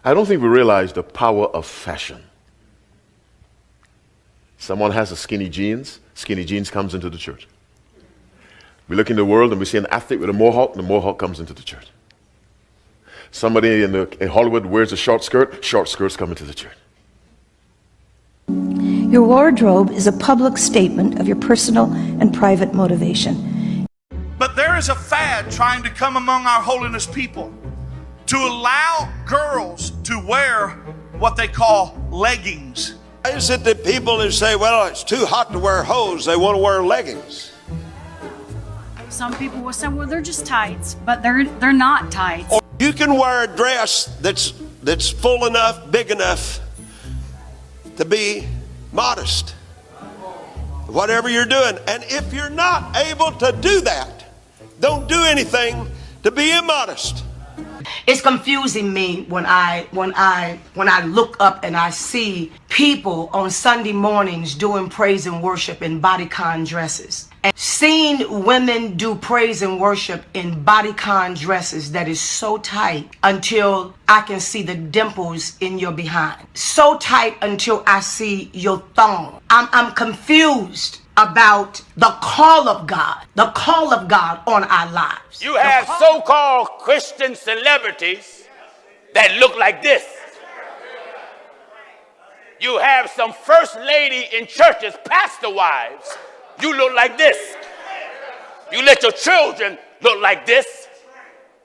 I don't think we realize the power of fashion. Someone has a skinny jeans comes into the church. We look in the world and we see an athlete with a mohawk, the mohawk comes into the church. Somebody in Hollywood wears a short skirts come into the church. Your wardrobe is a public statement of your personal and private motivation. But there is a fad trying to come among our holiness people to allow girls to wear what they call leggings. Why is it that people who say, well, it's too hot to wear hose, they want to wear leggings? Some people will say, well, they're just tights, but they're not tights. Or you can wear a dress that's full enough, big enough to be modest, whatever you're doing. And if you're not able to do that, don't do anything to be immodest. It's confusing me when I look up and I see people on Sunday mornings doing praise and worship in bodycon dresses. And seeing women do praise and worship in bodycon dresses that is so tight until I can see the dimples in your behind. So tight until I see your thong. I'm confused about the call of God on our lives. You have so-called Christian celebrities that look like this. You have some first lady in churches, pastor wives. You look like this. You let your children look like this.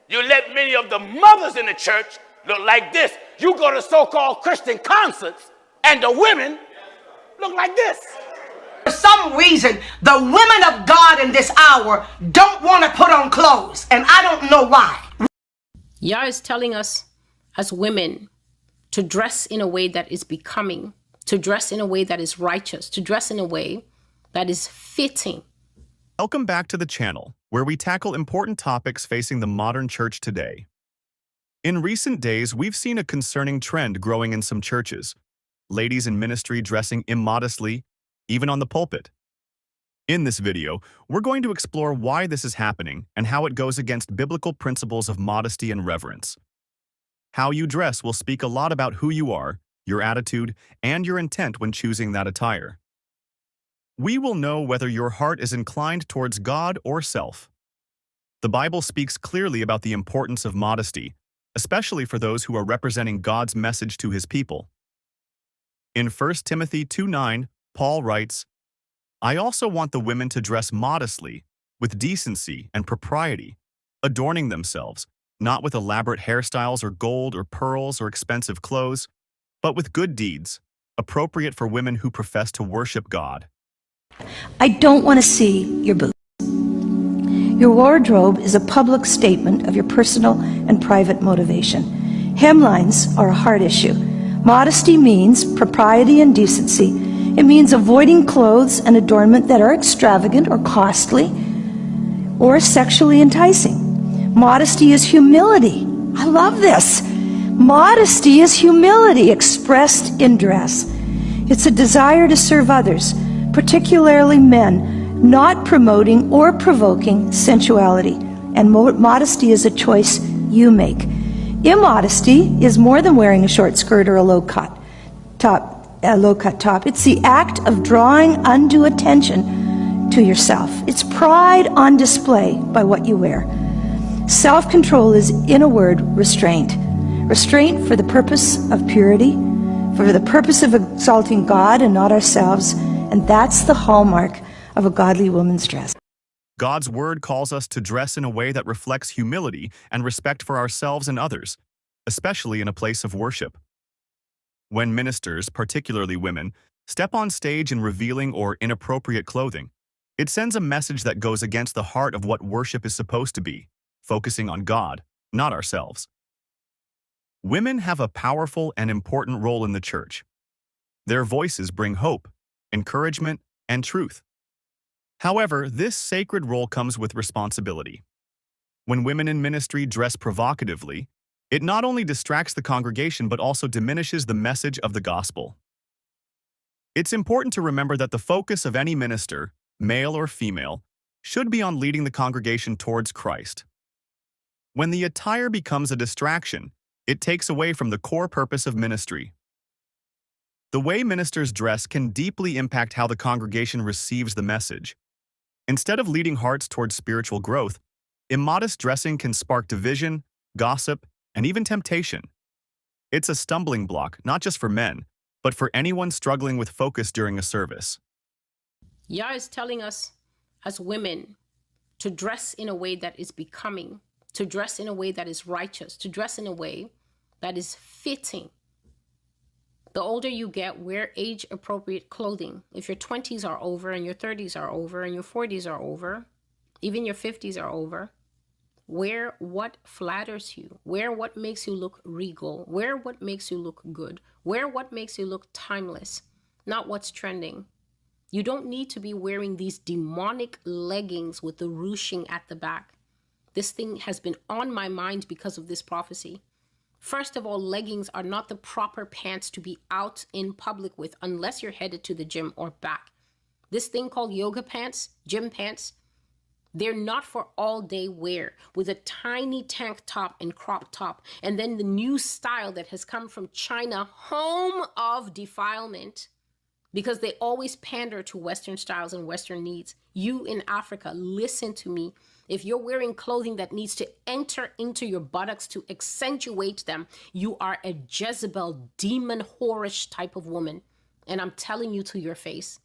You let many of the mothers in the church look like this. You go to so-called Christian concerts and the women look like this. For some reason, the women of God in this hour don't want to put on clothes, and I don't know why. Yah is telling us as women to dress in a way that is becoming, to dress in a way that is righteous, to dress in a way that is fitting. Welcome back to the channel, where we tackle important topics facing the modern church today. In recent days, we've seen a concerning trend growing in some churches. Ladies in ministry dressing immodestly, even on the pulpit. In this video, we're going to explore why this is happening and how it goes against biblical principles of modesty and reverence. How you dress will speak a lot about who you are, your attitude, and your intent when choosing that attire. We will know whether your heart is inclined towards God or self. The Bible speaks clearly about the importance of modesty, especially for those who are representing God's message to His people. In 1 Timothy 2:9, Paul writes, I also want the women to dress modestly, with decency and propriety, adorning themselves, not with elaborate hairstyles or gold or pearls or expensive clothes, but with good deeds, appropriate for women who profess to worship God. I don't want to see your boots. Your wardrobe is a public statement of your personal and private motivation. Hemlines are a hard issue. Modesty means propriety and decency. It means avoiding clothes and adornment that are extravagant or costly or sexually enticing. Modesty is humility. I love this. Modesty is humility expressed in dress. It's a desire to serve others, particularly men, not promoting or provoking sensuality. And modesty is a choice you make. Immodesty is more than wearing a short skirt or a low-cut top. It's the act of drawing undue attention to yourself. It's pride on display by what you wear. Self-control is, in a word, restraint. Restraint for the purpose of purity, for the purpose of exalting God and not ourselves, and that's the hallmark of a godly woman's dress. God's word calls us to dress in a way that reflects humility and respect for ourselves and others, especially in a place of worship. When ministers, particularly women, step on stage in revealing or inappropriate clothing, it sends a message that goes against the heart of what worship is supposed to be, focusing on God, not ourselves. Women have a powerful and important role in the church. Their voices bring hope, encouragement, and truth. However, this sacred role comes with responsibility. When women in ministry dress provocatively, it not only distracts the congregation but also diminishes the message of the gospel. It's important to remember that the focus of any minister, male or female, should be on leading the congregation towards Christ. When the attire becomes a distraction, It takes away from the core purpose of ministry. The way ministers dress can deeply impact how the congregation receives the message. Instead of leading hearts towards spiritual growth, immodest dressing can spark division, gossip, and even temptation. It's a stumbling block not just for men, but for anyone struggling with focus during a service. Yah is telling us as women to dress in a way that is becoming, to dress in a way that is righteous, to dress in a way that is fitting. The older you get, wear age-appropriate clothing. If your 20s are over and your 30s are over and your 40s are over, even your 50s are over, wear what flatters you. Wear what makes you look regal. Wear what makes you look good. Wear what makes you look timeless, not what's trending. You don't need to be wearing these demonic leggings with the ruching at the back. This thing has been on my mind because of this prophecy. First of all, leggings are not the proper pants to be out in public with unless you're headed to the gym or back. This thing called yoga pants, gym pants, they're not for all day wear with a tiny tank top and crop top. And then the new style that has come from China, home of defilement, because they always pander to Western styles and Western needs. You in Africa, listen to me. If you're wearing clothing that needs to enter into your buttocks to accentuate them, you are a Jezebel, demon, whorish type of woman. And I'm telling you to your face.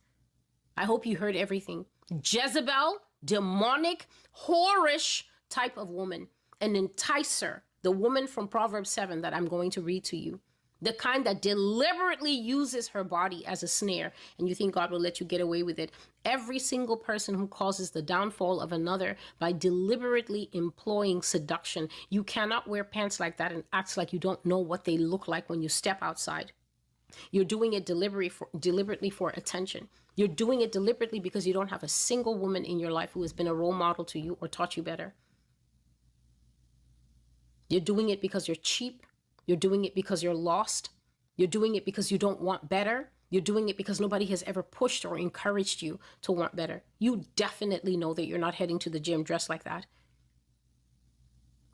I hope you heard everything. Jezebel, demonic, whorish type of woman. An enticer, the woman from Proverbs 7 that I'm going to read to you. The kind that deliberately uses her body as a snare, and you think God will let you get away with it. Every single person who causes the downfall of another by deliberately employing seduction. You cannot wear pants like that and act like you don't know what they look like when you step outside. You're doing it deliberately for attention. You're doing it deliberately because you don't have a single woman in your life who has been a role model to you or taught you better. You're doing it because you're cheap. You're doing it because you're lost. You're doing it because you don't want better. You're doing it because nobody has ever pushed or encouraged you to want better. You definitely know that you're not heading to the gym dressed like that,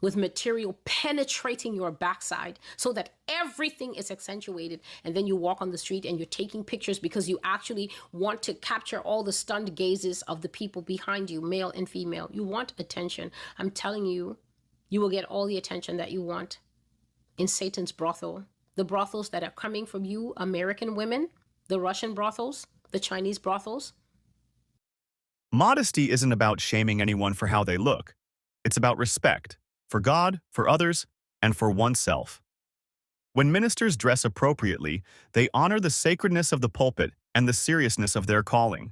with material penetrating your backside so that everything is accentuated. And then you walk on the street and you're taking pictures because you actually want to capture all the stunned gazes of the people behind you, male and female. You want attention. I'm telling you, you will get all the attention that you want in Satan's brothel. The brothels that are coming from you, American women, the Russian brothels, the Chinese brothels. Modesty isn't about shaming anyone for how they look. It's about respect for God, for others, and for oneself. When ministers dress appropriately, they honor the sacredness of the pulpit and the seriousness of their calling.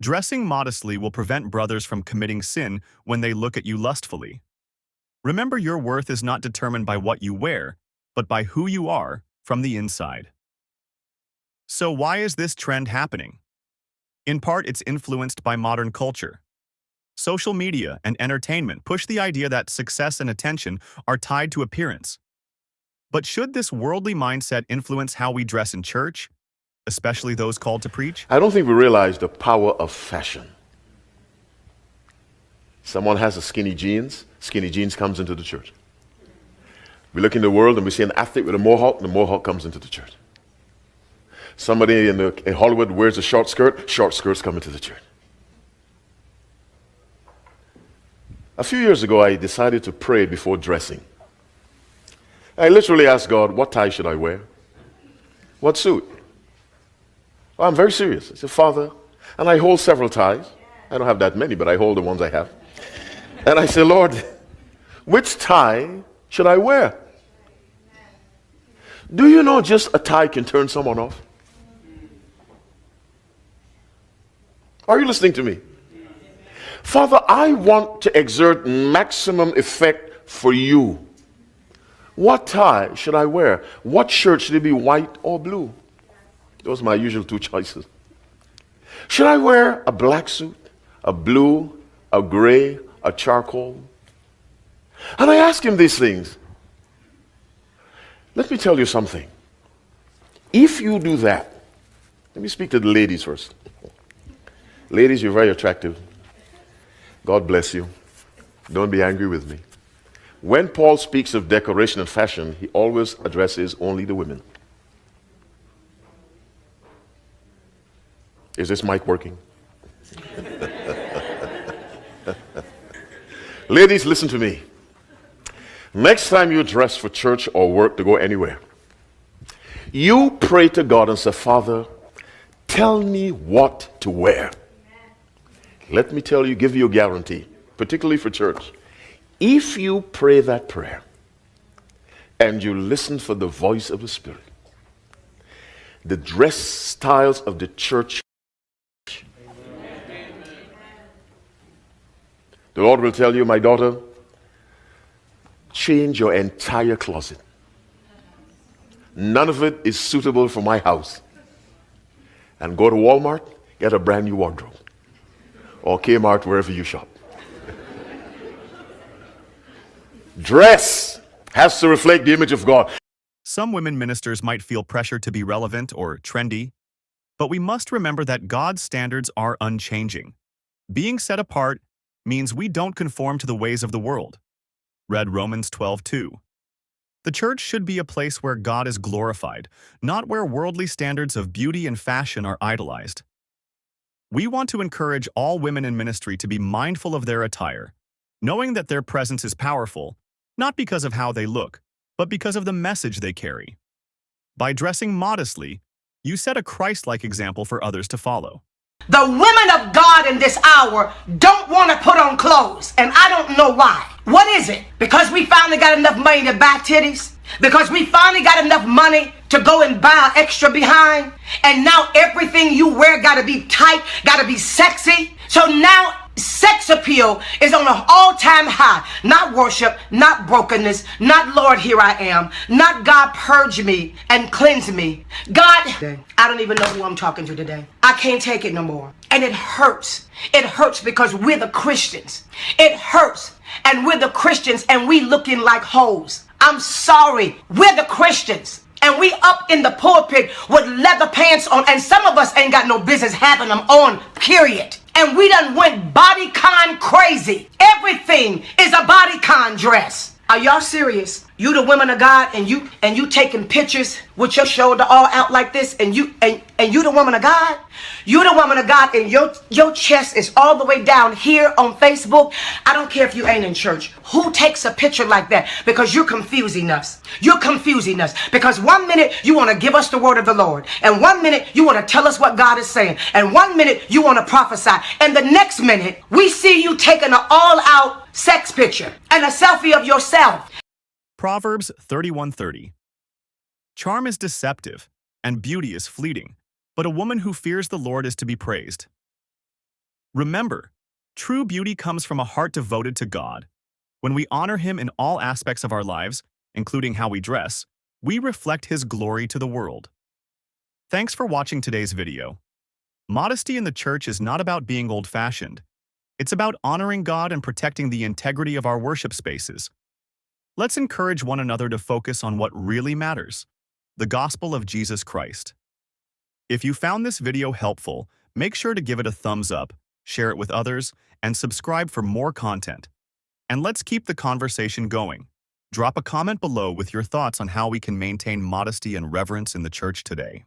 Dressing modestly will prevent brothers from committing sin when they look at you lustfully. Remember, your worth is not determined by what you wear, but by who you are from the inside. So why is this trend happening? In part, it's influenced by modern culture. Social media and entertainment push the idea that success and attention are tied to appearance. But should this worldly mindset influence how we dress in church, especially those called to preach? I don't think we realize the power of fashion. Someone has a skinny jeans comes into the church. We look in the world and we see an athlete with a mohawk, and the mohawk comes into the church. Somebody in Hollywood wears a short skirts come into the church. A few years ago, I decided to pray before dressing. I literally asked God, what tie should I wear? What suit? Well, I'm very serious. I said, Father, and I hold several ties. I don't have that many, but I hold the ones I have. And I said, Lord, which tie should I wear? Do you know just a tie can turn someone off? Are you listening to me? Father, I want to exert maximum effect for you. What tie should I wear? What shirt should it be, white or blue? Those are my usual two choices. Should I wear a black suit, a blue, a gray, a charcoal? And I ask him these things. Let me tell you something. If you do that, let me speak to the ladies first. Ladies, you're very attractive. God bless you. Don't be angry with me. When Paul speaks of decoration and fashion, he always addresses only the women. Is this mic working? Ladies, listen to me. Next time you dress for church or work to go anywhere, you pray to God and say, Father, tell me what to wear. Let me tell you, give you a guarantee, particularly for church. If you pray that prayer and you listen for the voice of the Spirit, the dress styles of the church, the Lord will tell you, my daughter, change your entire closet. None of it is suitable for my house. And go to Walmart, get a brand new wardrobe. Or Kmart, wherever you shop. Dress has to reflect the image of God. Some women ministers might feel pressure to be relevant or trendy, but we must remember that God's standards are unchanging. Being set apart means we don't conform to the ways of the world. Read Romans 12:2. The church should be a place where God is glorified, not where worldly standards of beauty and fashion are idolized. We want to encourage all women in ministry to be mindful of their attire, knowing that their presence is powerful, not because of how they look, but because of the message they carry. By dressing modestly, you set a Christ-like example for others to follow. The women of God in this hour don't want to put on clothes, and I don't know why. What is it? Because we finally got enough money to buy titties? Because we finally got enough money to go and buy extra behind? And now everything you wear got to be tight, got to be sexy? So now sex appeal is on an all-time high. Not worship, not brokenness, not Lord, here I am, not God, purge me and cleanse me. God, I don't even know who I'm talking to today. I can't take it no more. And it hurts. It hurts because we're the Christians. It hurts. And we're the Christians and we looking like hoes. I'm sorry. We're the Christians. And we up in the pulpit with leather pants on. And some of us ain't got no business having them on, period. And we done went bodycon crazy. Everything is a bodycon dress. Are y'all serious? You the women of God and you taking pictures with your shoulder all out like this and you the woman of God? You the woman of God and your chest is all the way down here on Facebook. I don't care if you ain't in church. Who takes a picture like that? Because you're confusing us. You're confusing us. Because 1 minute you want to give us the word of the Lord. And 1 minute you want to tell us what God is saying. And 1 minute you want to prophesy. And the next minute we see you taking an all-out sex picture and a selfie of yourself. Proverbs 31:30. Charm is deceptive, and beauty is fleeting, but a woman who fears the Lord is to be praised. Remember, true beauty comes from a heart devoted to God. When we honor Him in all aspects of our lives, including how we dress, we reflect His glory to the world. Thanks for watching today's video. Modesty in the church is not about being old-fashioned. It's about honoring God and protecting the integrity of our worship spaces. Let's encourage one another to focus on what really matters, the gospel of Jesus Christ. If you found this video helpful, make sure to give it a thumbs up, share it with others, and subscribe for more content. And let's keep the conversation going. Drop a comment below with your thoughts on how we can maintain modesty and reverence in the church today.